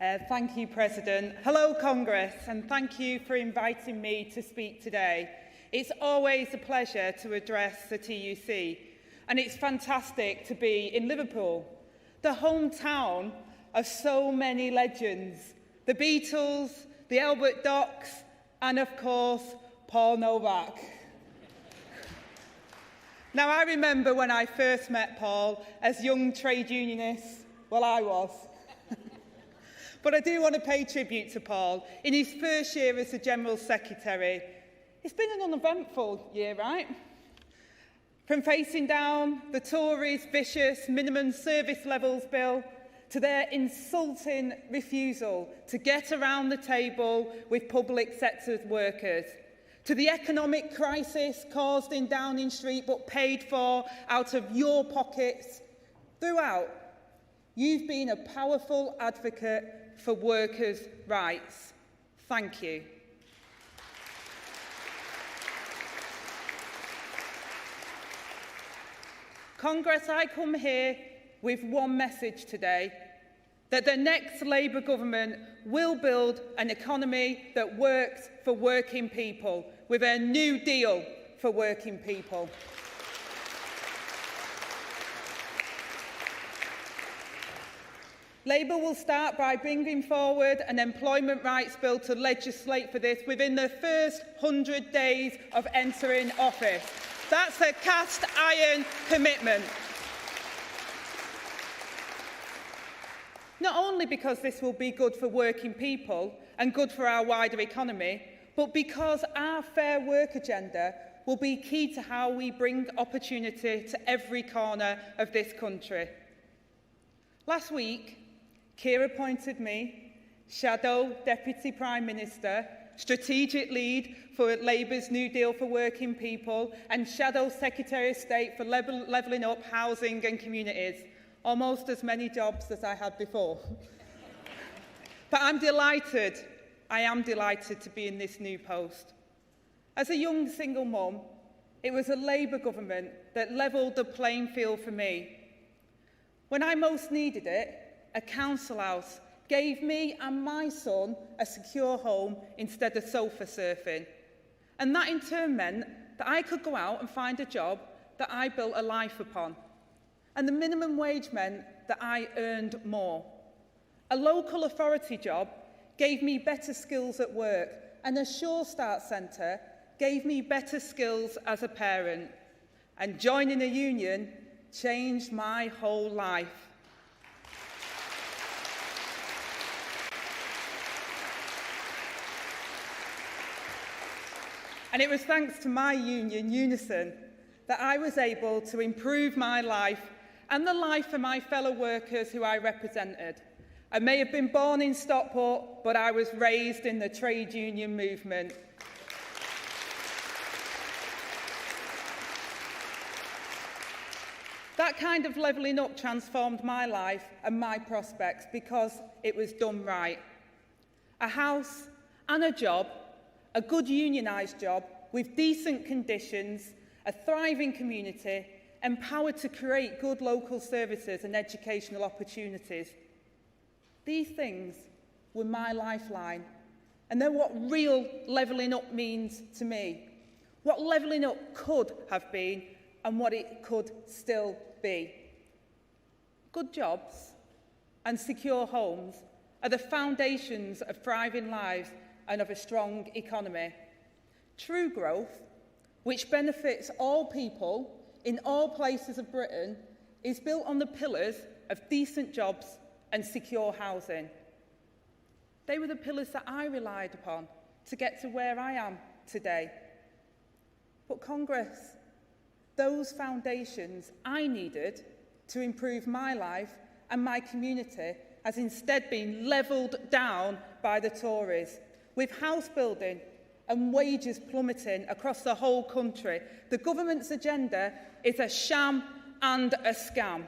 Thank you, President. Hello, Congress, and thank you for inviting me to speak today. It's always a pleasure to address the TUC, and it's fantastic to be in Liverpool, the hometown of so many legends, the Beatles, the Albert Docks, and of course, Paul Novak. Now, I remember when I first met Paul as young trade unionists. Well, I was. But I do want to pay tribute to Paul. In his first year as the General Secretary, it's been an uneventful year, right? From facing down the Tories' vicious minimum service levels bill to their insulting refusal to get around the table with public sector workers, to the economic crisis caused in Downing Street but paid for out of your pockets, throughout, you've been a powerful advocate for workers' rights. Thank you. Congress, I come here with one message today, that the next Labour government will build an economy that works for working people, with a new deal for working people. Labour will start by bringing forward an employment rights bill to legislate for this within the first 100 days of entering office. That's a cast iron commitment. Not only because this will be good for working people and good for our wider economy, but because our Fair Work agenda will be key to how we bring opportunity to every corner of this country. Last week, Keir appointed me Shadow Deputy Prime Minister, Strategic Lead for Labour's New Deal for Working People, and Shadow Secretary of State for Levelling Up Housing and Communities. Almost as many jobs as I had before. But I am delighted to be in this new post. As a young single mum, it was a Labour government that levelled the playing field for me. When I most needed it, a council house gave me and my son a secure home instead of sofa surfing. And that in turn meant that I could go out and find a job that I built a life upon. And the minimum wage meant that I earned more. A local authority job gave me better skills at work, and a Sure Start Centre gave me better skills as a parent. And joining a union changed my whole life. And it was thanks to my union, Unison, that I was able to improve my life and the life of my fellow workers who I represented. I may have been born in Stockport, but I was raised in the trade union movement. That kind of levelling up transformed my life and my prospects because it was done right. A house and a job, a good unionised job with decent conditions, a thriving community, empowered to create good local services and educational opportunities. These things were my lifeline, and they're what real levelling up means to me, what levelling up could have been and what it could still be. Good jobs and secure homes are the foundations of thriving lives and of a strong economy. True growth, which benefits all people in all places of Britain, is built on the pillars of decent jobs and secure housing. They were the pillars that I relied upon to get to where I am today. But Congress, those foundations I needed to improve my life and my community has instead been levelled down by the Tories, with house building and wages plummeting across the whole country. The government's agenda is a sham and a scam.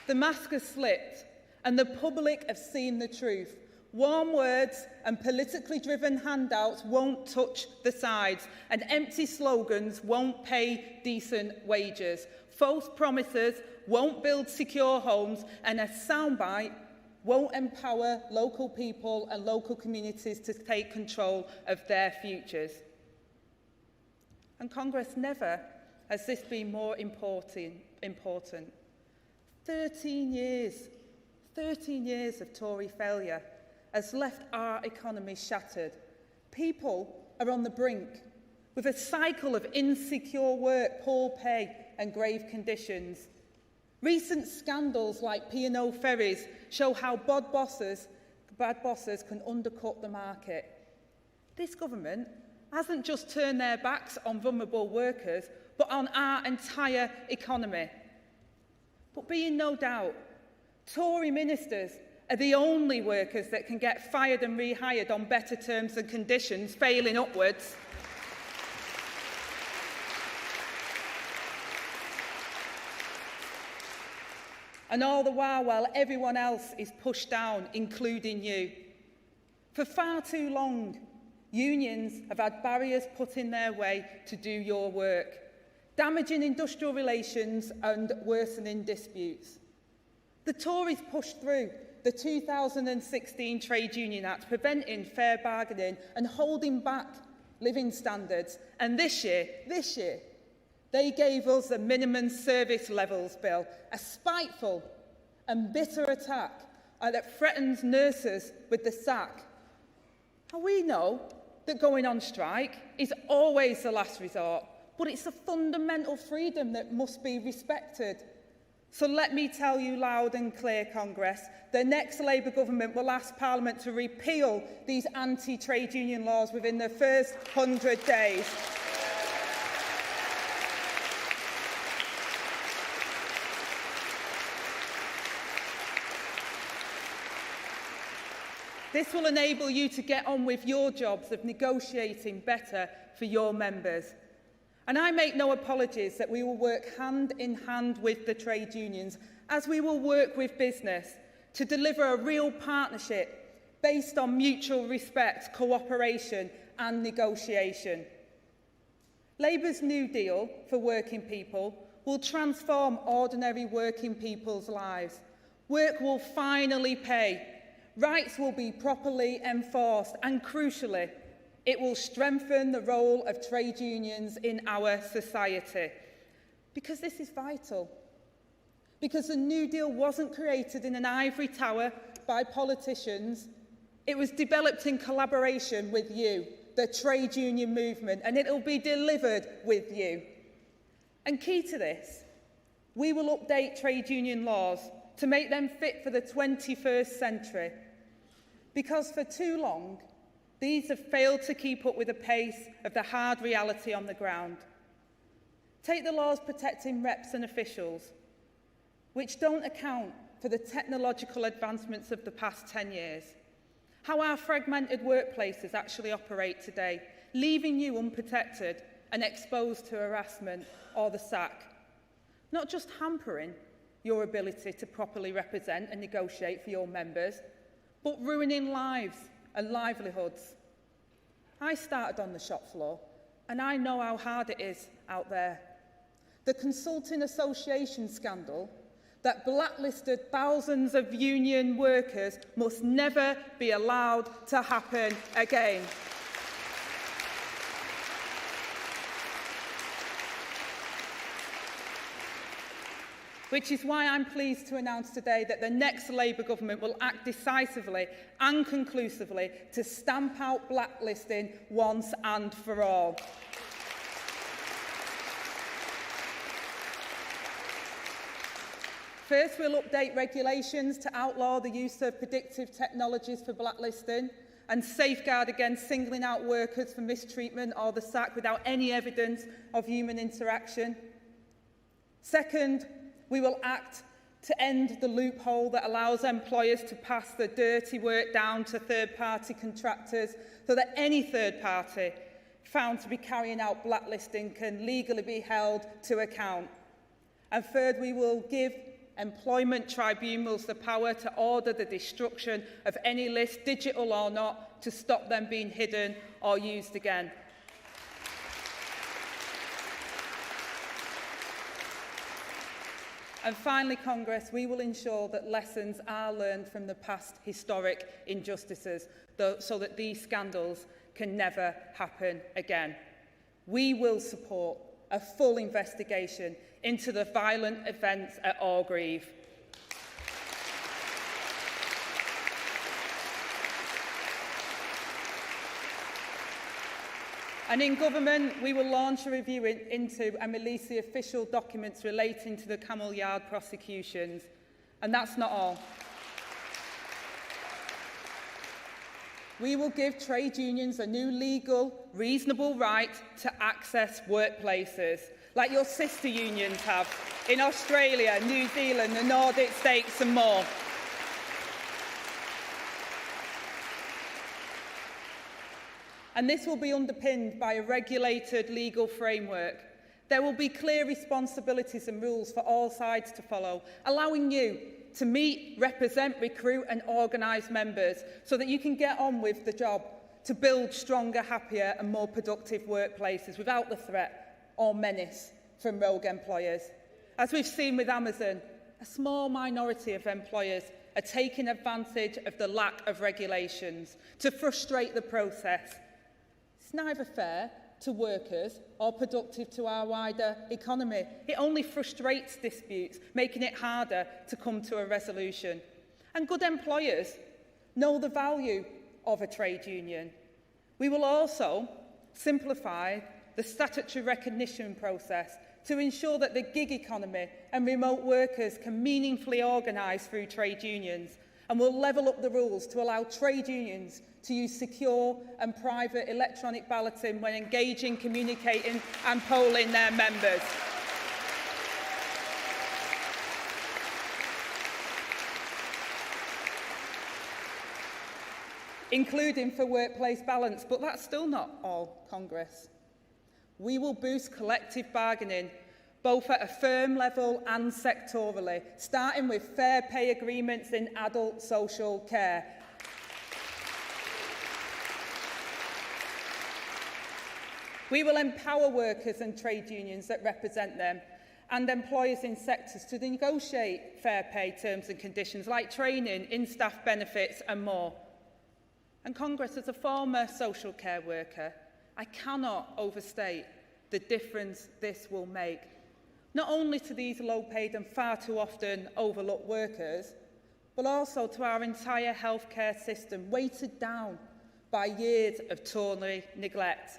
The mask has slipped and the public have seen the truth. Warm words and politically driven handouts won't touch the sides, and empty slogans won't pay decent wages. False promises won't build secure homes, and a soundbite won't empower local people and local communities to take control of their futures. And Congress, never has this been more important. 13 years of Tory failure has left our economy shattered. People are on the brink, with a cycle of insecure work, poor pay and grave conditions. Recent scandals like P&O Ferries show how bad bosses can undercut the market. This government hasn't just turned their backs on vulnerable workers, but on our entire economy. But be in no doubt, Tory ministers are the only workers that can get fired and rehired on better terms and conditions, failing upwards. And all the while everyone else is pushed down, including you. For far too long, unions have had barriers put in their way to do your work, damaging industrial relations and worsening disputes. The Tories pushed through the 2016 Trade Union Act, preventing fair bargaining and holding back living standards. And this year, they gave us a minimum service levels bill, a spiteful and bitter attack that threatens nurses with the sack. And we know that going on strike is always the last resort, but it's a fundamental freedom that must be respected. So let me tell you loud and clear, Congress, the next Labour government will ask Parliament to repeal these anti-trade union laws within the first 100 days. This will enable you to get on with your jobs of negotiating better for your members. And I make no apologies that we will work hand in hand with the trade unions, as we will work with business to deliver a real partnership based on mutual respect, cooperation and negotiation. Labour's New Deal for working people will transform ordinary working people's lives. Work will finally pay. Rights will be properly enforced, and crucially, it will strengthen the role of trade unions in our society. Because this is vital. Because the New Deal wasn't created in an ivory tower by politicians. It was developed in collaboration with you, the trade union movement, and it will be delivered with you. And key to this, we will update trade union laws to make them fit for the 21st century. Because for too long, these have failed to keep up with the pace of the hard reality on the ground. Take the laws protecting reps and officials, which don't account for the technological advancements of the past 10 years. How our fragmented workplaces actually operate today, leaving you unprotected and exposed to harassment or the sack. Not just hampering your ability to properly represent and negotiate for your members, but ruining lives and livelihoods. I started on the shop floor, and I know how hard it is out there. The Consulting Association scandal that blacklisted thousands of union workers must never be allowed to happen again. Which is why I'm pleased to announce today that the next Labour government will act decisively and conclusively to stamp out blacklisting once and for all. First, we'll update regulations to outlaw the use of predictive technologies for blacklisting and safeguard against singling out workers for mistreatment or the sack without any evidence of human interaction. Second, we will act to end the loophole that allows employers to pass the dirty work down to third-party contractors so that any third party found to be carrying out blacklisting can legally be held to account. And third, we will give employment tribunals the power to order the destruction of any list, digital or not, to stop them being hidden or used again. And finally, Congress, we will ensure that lessons are learned from the past historic injustices so that these scandals can never happen again. We will support a full investigation into the violent events at Orgreave. And in government, we will launch a review into and release the official documents relating to the Camel Yard prosecutions. And that's not all. We will give trade unions a new legal, reasonable right to access workplaces, like your sister unions have in Australia, New Zealand, the Nordic states and more. And this will be underpinned by a regulated legal framework. There will be clear responsibilities and rules for all sides to follow, allowing you to meet, represent, recruit and organise members so that you can get on with the job to build stronger, happier and more productive workplaces without the threat or menace from rogue employers. As we've seen with Amazon, a small minority of employers are taking advantage of the lack of regulations to frustrate the process. It's neither fair to workers or productive to our wider economy. It only frustrates disputes, making it harder to come to a resolution. And good employers know the value of a trade union. We will also simplify the statutory recognition process to ensure that the gig economy and remote workers can meaningfully organise through trade unions, and will level up the rules to allow trade unions to use secure and private electronic balloting when engaging, communicating and polling their members. Including for workplace balance, but that's still not all, Congress. We will boost collective bargaining, both at a firm level and sectorally, starting with fair pay agreements in adult social care. We will empower workers and trade unions that represent them and employers in sectors to negotiate fair pay terms and conditions like training, in-staff benefits and more. And Congress, as a former social care worker, I cannot overstate the difference this will make, not only to these low-paid and far too often overlooked workers, but also to our entire healthcare system, weighted down by years of Tory neglect.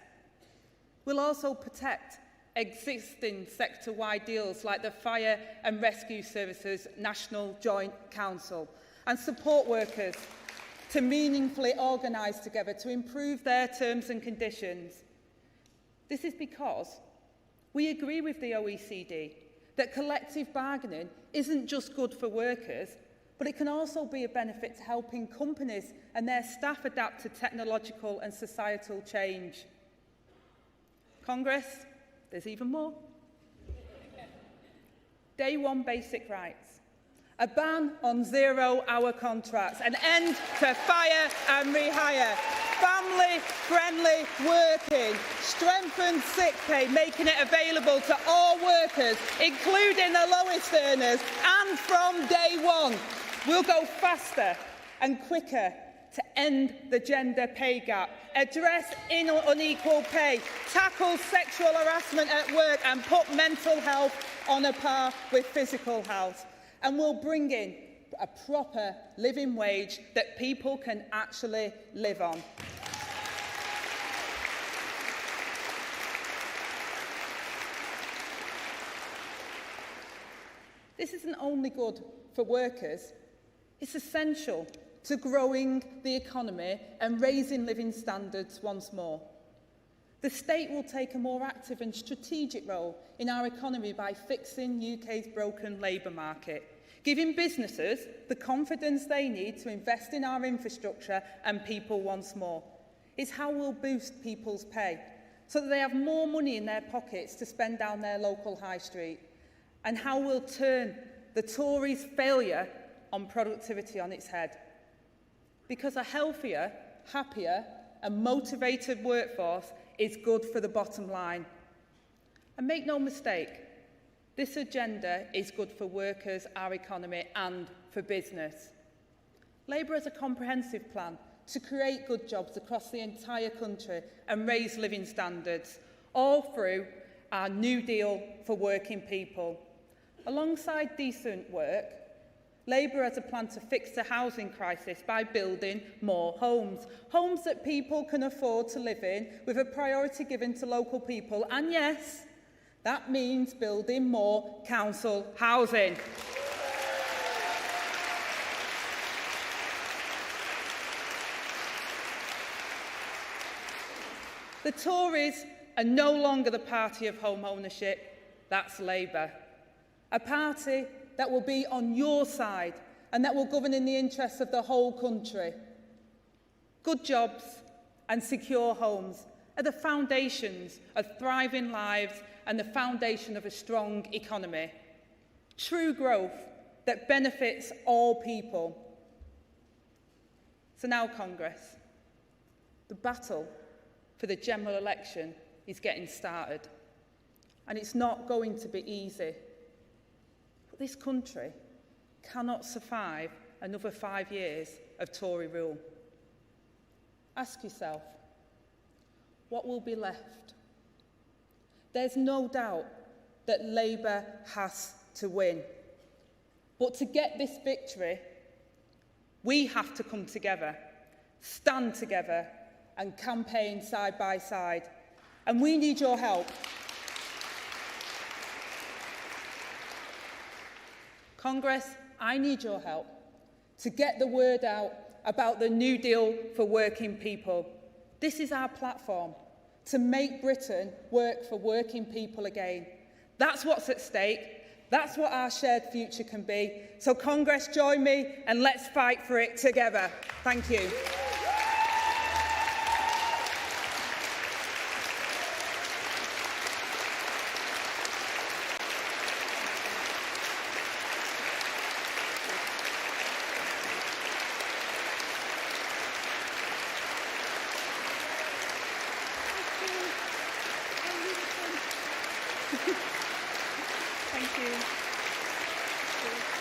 We'll also protect existing sector-wide deals like the Fire and Rescue Services National Joint Council and support workers to meaningfully organise together to improve their terms and conditions. This is because we agree with the OECD that collective bargaining isn't just good for workers, but it can also be a benefit to helping companies and their staff adapt to technological and societal change. Congress, there's even more. Day one basic rights. A ban on zero-hour contracts, an end to fire and rehire, family-friendly working, strengthened sick pay, making it available to all workers, including the lowest earners, and from day one. We'll go faster and quicker to end the gender pay gap, address unequal pay, tackle sexual harassment at work and put mental health on a par with physical health. And we'll bring in a proper living wage that people can actually live on. This isn't only good for workers, it's essential to growing the economy and raising living standards once more. The state will take a more active and strategic role in our economy by fixing UK's broken labour market, giving businesses the confidence they need to invest in our infrastructure and people once more. It's how we'll boost people's pay so that they have more money in their pockets to spend down their local high street, and how we'll turn the Tories' failure on productivity on its head. Because a healthier, happier and motivated workforce is good for the bottom line. And make no mistake, this agenda is good for workers, our economy and for business. Labour has a comprehensive plan to create good jobs across the entire country and raise living standards, all through our New Deal for working people. Alongside decent work, Labour has a plan to fix the housing crisis by building more homes. Homes that people can afford to live in, with a priority given to local people. And yes, that means building more council housing. The Tories are no longer the party of home ownership, that's Labour. A party that will be on your side and that will govern in the interests of the whole country. Good jobs and secure homes are the foundations of thriving lives and the foundation of a strong economy. True growth that benefits all people. So now, Congress, the battle for the general election is getting started. And it's not going to be easy. But this country cannot survive another 5 years of Tory rule. Ask yourself, what will be left? There's no doubt that Labour has to win. But to get this victory, we have to come together, stand together, and campaign side by side. And we need your help. Congress, I need your help to get the word out about the New Deal for working people. This is our platform, to make Britain work for working people again. That's what's at stake. That's what our shared future can be. So Congress, join me and let's fight for it together. Thank you. Thank you.